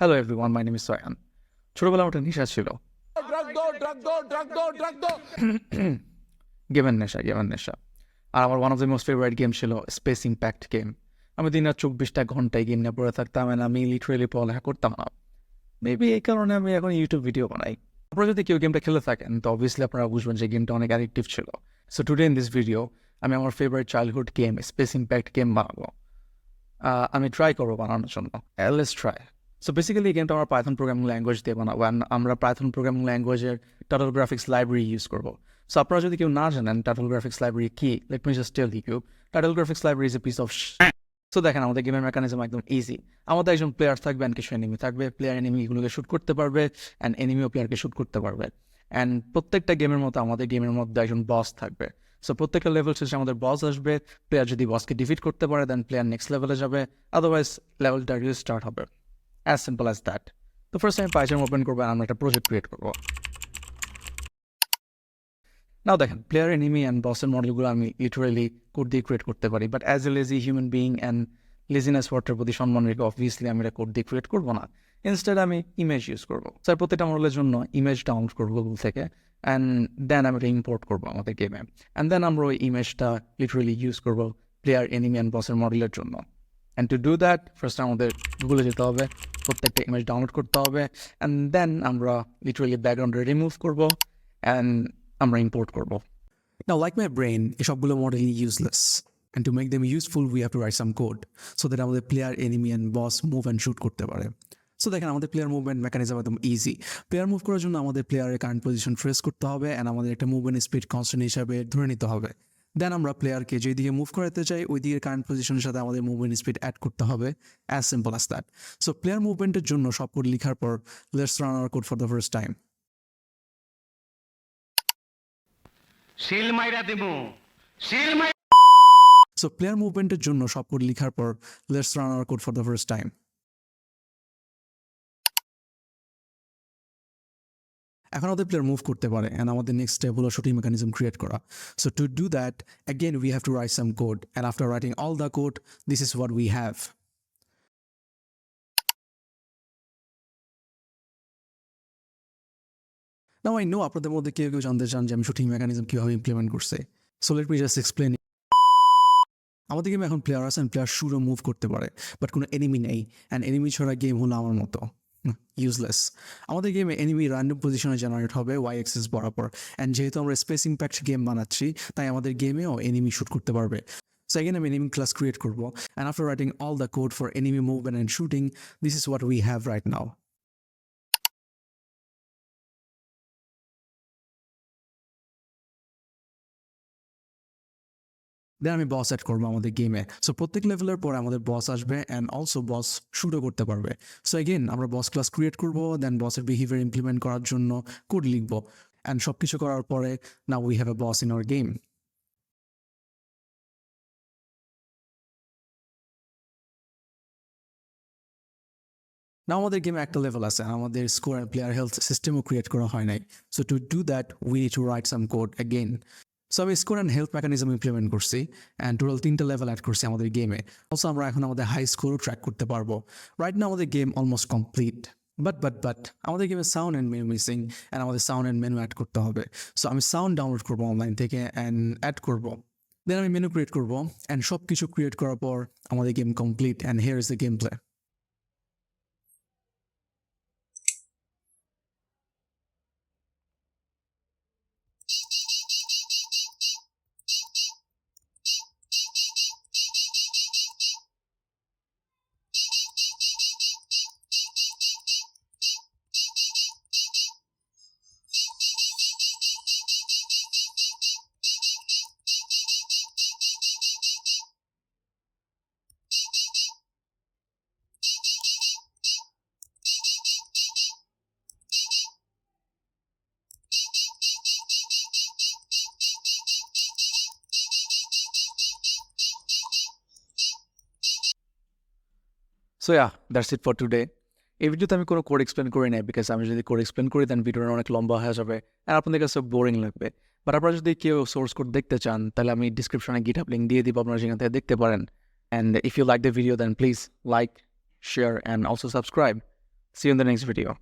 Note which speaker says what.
Speaker 1: Hello everyone, my name is Soyan. ছোটবেলা আমার একটা নেশা ছিল গেমের নেশা আর আমার one of the most favourite game ছিল স্পেস ইম্প্যাক্ট গেম। আমি দিন রাত 24টা ঘন্টায় গেম নিয়ে পড়ে থাকতাম and আমি লিটারেলি পড়ালেখা করতাম না। মেবি এই কারণে আমি এখন ইউটিউব ভিডিও বানাই। আপনারা যদি কেউ গেমটা খেলে থাকেন তো অবভিয়াসলি আপনারা বুঝবেন যে গেমটা অনেক অ্যাডিকটিভ ছিল। So today in this video আমি আমার favourite childhood game space impact game বানাবো। আমি ট্রাই করবো বানানোর জন্য। Let's try. সো বেসিক্যালি এই গেমটা আমরা পাইথন প্রোগ্রামিং ল্যাঙ্গুয়েজ দিয়ে বানাবো অ্যান্ড আমরা পাইথন প্রোগ্রামিং ল্যাঙ্গুয়েজের টার্টল গ্রাফিক্স লাইব্রেরি ইউজ করবো। সো আপনারা যদি কেউ না জানেন টার্টল গ্রাফিক্স লাইব্রেরি কি, let me just tell you. Turtle graphics library is a piece of so দেখেন আমাদের গেমের মেকানিজম একদম ইজি। আমাদের একজন প্লেয়ার থাকবে অ্যান্ড কিছু এনিমি থাকবে। প্লেয়ার এনিমিগুলোকে শ্যুট করতে পারবে অ্যান্ড এনিমিও প্লেয়ারকে শ্যুট করতে পারবে। অ্যান্ড প্রত্যেকটা গেমের মতো আমাদের গেমের মধ্যে একজন বস থাকবে। সো প্রত্যেকটা লেভেল শেষে আমাদের বস আসবে। প্লেয়ার যদি বসকে ডিফিট করতে পারে দেন প্লেয়ার নেক্সট লেভেলে যাবে, আদারওয়াইজ লেভেলটা রিস্টার্ট হবে। As simple as that. তো ফার্স্ট আমি পাইথন ওপেন করবো আর আমরা একটা প্রজেক্ট ক্রিয়েট করবো। নাও দেখেন প্লেয়ার এনিমি অ্যান্ড বসের মডেলগুলো আমি লিটারেলি কোড দিয়ে ক্রিয়েট করতে পারি, but as a lazy human being and laziness ওয়ার্ডের প্রতি সম্মান রেখে অবভিয়াসলি আমি এটা কোড দিয়ে ক্রিয়েট করবো না। ইনস্টেড আমি ইমেজ ইউজ করবো। স্যার প্রত্যেকটা মডেলের জন্য ইমেজ ডাউনলোড করবো গুগল থেকে অ্যান্ড দেন আমি এটা ইম্পোর্ট করবো আমাদের গেমে অ্যান্ড দেন আমরা ওই ইমেজটা লিটারেলি ইউজ করবো প্লেয়ার এনিমি অ্যান্ড বসের মডেলের জন্য। And two do that first আমাদের গুগলে যেতে হবে, প্রত্যেকটা ইমেজ ডাউনলোড করতে হবে অ্যান্ড দেন আমরা লিটারেলি ব্যাকগ্রাউন্ডে রিমুভ করবো অ্যান্ড আমরা ইম্পোর্ট করবো।
Speaker 2: Now, like my brain, এসবগুলো model useless. And to make them useful, we have to write some code so that আমাদের player, enemy and boss move and shoot করতে পারে। So দেখেন আমাদের প্লেয়ার মুভমেন্ট মেকানিজম একদম easy. Player move করার জন্য আমাদের প্লেয়ারের কারেন্ট পজিশন ট্রেস করতে হবে অ্যান্ড আমাদের একটা মুভমেন্ট স্পিড কনস্ট্যান্ট হিসাবে ধরে নিতে হবে। দেন আমরা প্লেয়ারকে যেই দিকে মুভ করাতে চাই ওই দিকে কারেন্ট পজিশনের সাথে আমাদের মুভমেন্ট স্পিড অ্যাড করতে হবে। As simple as that. So player মুভমেন্টের জন্য সব কোড লেখার পর let's run our code for the first time. So player মুভমেন্টের জন্য সব কোড লেখার পর let's run our code for the first time. এখন আমাদের প্লেয়ার মুভ করতে পারে অ্যান্ড আমাদের নেক্সট স্টেপ হলো শুটিং মেকানিজম ক্রিয়েট করা। So to do that again we have to write some code and after writing all the code this is what we have. Now I know আপনাদের মধ্যে কেউ জানতে চান যে আমি শুটিং মেকানিজম কীভাবে ইমপ্লিমেন্ট করছে। So late me just explain. আমাদের গেমে এখন প্লেয়ার আছে অ্যান্ড প্লেয়ার শুটও মুভ করতে পারে, বাট কোনো এনিমি নেই অ্যান্ড এনিমি ছাড়া গেম হলো আমার মতো ইউজলেস। আমাদের গেমে এনিমি র্যান্ডম পজিশনে জেনারেট হবে ওয়াই এক্সিস বরাবর অ্যান্ড যেহেতু আমরা স্পেস ইম্প্যাক্ট গেম বানাচ্ছি তাই আমাদের গেমেও এনিমি শুট করতে পারবে। সো এগেন আমি এনিমি ক্লাস ক্রিয়েট করবো and after writing all the code for enemy movement and shooting this is what we have right now. Then আমি বস অ্যাড করবো আমাদের গেমে। সো প্রত্যেক লেভেলের পরে আমাদের বস আসবে অ্যান্ড অলসো বস শুটও করতে পারবে। সো এগেন আমরা বস ক্লাস ক্রিয়েট করবো, দেন বসের বিহেভিয়ার ইমপ্লিমেন্ট করার জন্য কোড লিখবো অ্যান্ড সব কিছু করার পরে now we have a boss in our game. না আমাদের গেমে একটা লেভেল আছে, আমাদের স্কোর অ্যান্ড প্লেয়ার হেলথ সিস্টেমও ক্রিয়েট করা হয় নাই। So to do that we need to write some code again. So আমি score and health mechanism implement করছি অ্যান্ড টোটাল 3টা লেভেল অ্যাড করছি আমাদের গেমে। অলসো আমরা এখন আমাদের হাই স্কোরও ট্র্যাক করতে পারবো। রাইট না আমাদের গেম অলমোস্ট কমপ্লিট, বাট আমাদের গেমে sound and menu missing and আমাদের সাউন্ড অ্যান্ড মেনু অ্যাড করতে হবে। সো আমি সাউন্ড ডাউনলোড করবো অনলাইন থেকে অ্যান্ড অ্যাড করবো। দেন আমি মেনু ক্রিয়েট করবো অ্যান্ড সব কিছু ক্রিয়েট করার পর আমাদের game complete and here is the game play.
Speaker 1: So yeah that's it for today. এই ভিডিওতে আমি কোনো কোড এক্সপ্লেন করি নাই বিকজ আমি যদি কোড এক্সপ্লেন করি দেন ভিডিওটা অনেক লম্বা হয়ে যাবে অ্যান্ড আপনাদের কাছে বোরিং লাগবে। বাট আপনারা যদি কেউ সোর্স কোড দেখতে চান তাহলে আমি ডিসক্রিপশনে GitHub লিঙ্ক দিয়ে দিব, আপনারা সেখান থেকে দেখতে পারেন। And if you like the video then please like, share and also subscribe. See you in the next video.